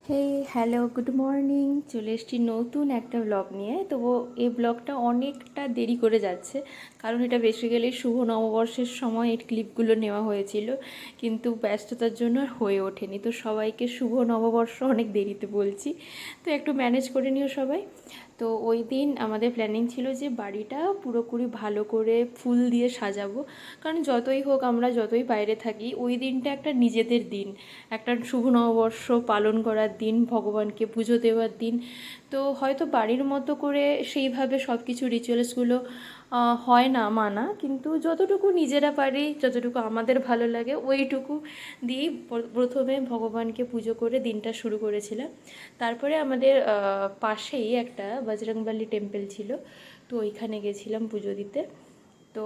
Hey hello good morning, চলে এসেছি নতুন একটা ব্লগ নিয়ে। তবু এই ব্লগটা অনেকটা দেরি করে যাচ্ছে, কারণ এটা বেসিক্যালি শুভ নববর্ষের সময় এই ক্লিপগুলো নেওয়া হয়েছিল, কিন্তু ব্যস্ততার জন্য আর হয়ে ওঠেনি। তো সবাইকে শুভ নববর্ষ অনেক দেরিতে বলছি, তো একটু ম্যানেজ করে নিও সবাই। তো ওই দিন আমাদের প্ল্যানিং ছিল যে বাড়িটা পুরোপুরি ভালো করে ফুল দিয়ে সাজাবো, কারণ যতই হোক আমরা যতই বাইরে থাকি ওই দিনটা একটা নিজেদের দিন, একটা শুভ নববর্ষ পালন করার দিন, ভগবানকে পুজো দেওয়ার দিন। তো হয়তো বাড়ির মতো করে সেইভাবে সব কিছু রিচুয়ালসগুলো হয় না মানা, কিন্তু যতটুকু নিজেরা পারি, যতটুকু আমাদের ভালো লাগে ওইটুকু দিয়েই প্রথমে ভগবানকে পুজো করে দিনটা শুরু করেছিলাম। তারপরে আমাদের পাশেই একটা বজরংবলী টেম্পল ছিল, তো ওইখানে গেছিলাম পুজো দিতে। তো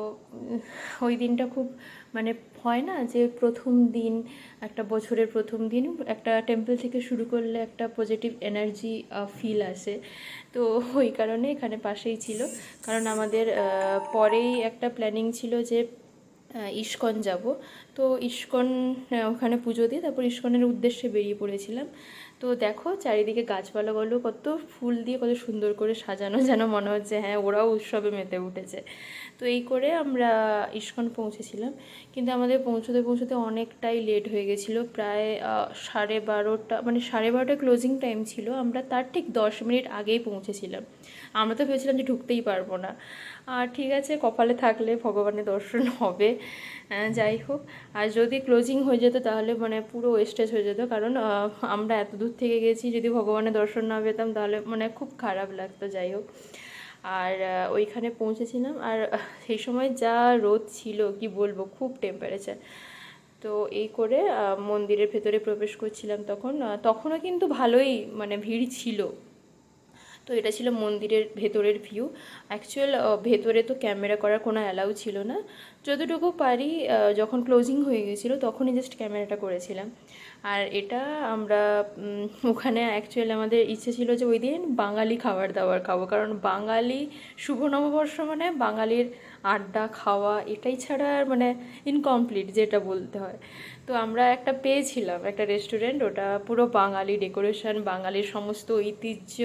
ওই দিনটা খুব মানে হয় না যে প্রথম দিন, একটা বছরের প্রথম দিন একটা টেম্পল থেকে শুরু করলে একটা পজিটিভ এনার্জি ফিল আসে। তো ওই কারণে এখানে পাশেই ছিল, কারণ আমাদের পরেই একটা প্ল্যানিং ছিল যে ইস্কন যাব। তো ইস্কন ওখানে পুজো দিয়ে তারপর ইস্কনের উদ্দেশ্যে বেরিয়ে পড়েছিলাম। তো দেখো চারিদিকে গাছপালাগুলো কত ফুল দিয়ে কত সুন্দর করে সাজানো, যেন মনে হচ্ছে হ্যাঁ ওরাও উৎসবে মেতে উঠেছে। তো এই করে আমরা ইস্কন পৌঁছেছিলাম, কিন্তু আমাদের পৌঁছতে পৌঁছতে অনেকটাই লেট হয়ে গেছিলো। প্রায় 12:30, মানে 12:30 ক্লোজিং টাইম ছিল, আমরা তার ঠিক 10 মিনিট আগেই পৌঁছেছিলাম। আমরা তো ভেবেছিলাম যে ঢুকতেই পারবো না। আর ঠিক আছে, কপালে থাকলে ভগবানের দর্শন হবে। যাই হোক, আর যদি ক্লোজিং হয়ে যেত তাহলে মানে পুরো ওয়েস্টেজ হয়ে যেত, কারণ আমরা এত দূর থেকে গেছি, যদি ভগবানের দর্শন না পেতাম তাহলে মানে খুব খারাপ লাগতো। যাই হোক, আর ওইখানে পৌঁছেছিলাম, আর সেই সময় যা রোদ ছিল কি বলবো, খুব টেম্পারেচার। তো এই করে মন্দিরের ভেতরে প্রবেশ করছিলাম, তখনও কিন্তু ভালোই মানে ভিড় ছিল। তো এটা ছিল মন্দিরের ভেতরের ভিউ। অ্যাকচুয়াল ভেতরে তো ক্যামেরা করার কোনো অ্যালাউ ছিল না, যতটুকু পারি যখন ক্লোজিং হয়ে গেছিলো তখনই জাস্ট ক্যামেরাটা করেছিলাম। আর এটা আমরা ওখানে অ্যাকচুয়ালি আমাদের ইচ্ছে ছিল যে ওই দিন বাঙালি খাবার দাবার খাবো, কারণ বাঙালি শুভ নববর্ষ মানে বাঙালির আড্ডা খাওয়া, এটাই ছাড়া আর মানে ইনকমপ্লিট যেটা বলতে হয়। তো আমরা একটা পেয়েছিলাম একটা রেস্টুরেন্ট, ওটা পুরো বাঙালি ডেকোরেশন, বাঙালির সমস্ত ঐতিহ্য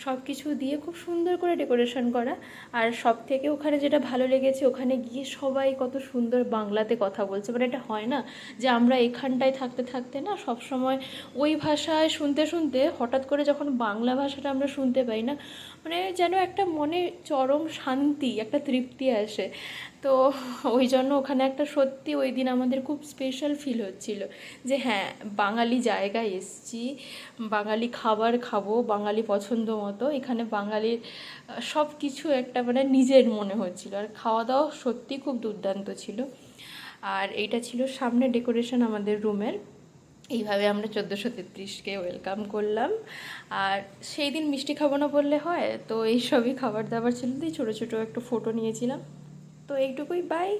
সব কিছু দিয়ে খুব সুন্দর করে ডেকোরেশন করা। আর সব থেকে ওখানে যেটা ভালো লেগেছে, ওখানে গিয়ে সবাই কত সুন্দর বাংলাতে কথা বলছে। মানে এটা হয় না যে আমরা এখানটায় থাকতে থাকতে না সব সময় ওই ভাষায় শুনতে শুনতে হঠাৎ করে যখন বাংলা ভাষাটা আমরা শুনতে পাই না, মানে যেন একটা মনে চরম শান্তি, একটা তৃপ্তি আসে। তো ওই জন্য ওখানে একটা সত্যি ওই দিন আমাদের খুব স্পেশাল ফিল হচ্ছিল যে হ্যাঁ বাঙালি জায়গায় এসছি, বাঙালি খাবার খাবো বাঙালি পছন্দ মতো, এখানে বাঙালির সব কিছু একটা মানে নিজের মনে হচ্ছিল। আর খাওয়া দাওয়া সত্যি খুব দুর্দান্ত ছিল। আর এইটা ছিল সামনে ডেকোরেশন আমাদের রুমের। এইভাবে আমরা 1433কে ওয়েলকাম করলাম। আর সেই দিন মিষ্টি খাবো না বললে হয়, তো এইসবই খাবার দাবার ছিল, দিয়ে ছোটো ছোটো একটু ফটো নিয়েছিলাম। তো এইটুকুই, বাই।